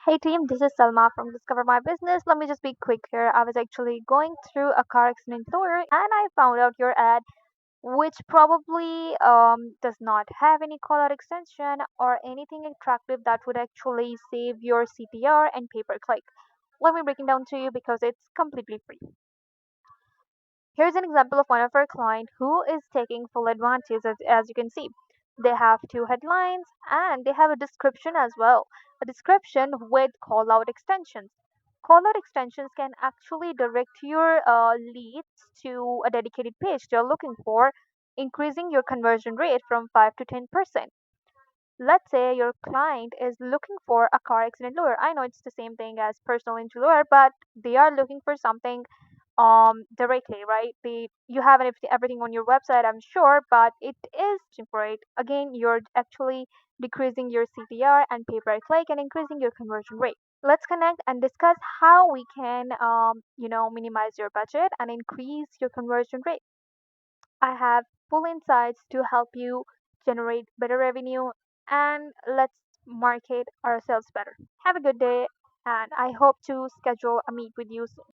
Hey team, this is Salma from Discover My Business. Let me just be quick here. I was actually going through a car accident lawyer and I found out your ad, which probably does not have any call out extension or anything attractive that would actually save your CPR and pay per click. Let me break it down to you because it's completely free. Here's an example of one of our client who is taking full advantage as you can see. They have two headlines and they have a description as well. A description with call out extensions. Call out extensions can actually direct your leads to a dedicated page they're looking for, increasing your conversion rate from 5 to 10%. Let's say your client is looking for a car accident lawyer. I know it's the same thing as personal injury lawyer, but they are looking for something directly, right? You have everything on your website, I'm sure, but it is for it. Again, you're actually decreasing your CPR and pay per click and increasing your conversion rate. Let's connect and discuss how we can minimize your budget and increase your conversion rate. I have full insights to help you generate better revenue, and let's market ourselves better. Have a good day, and I hope to schedule a meet with you soon.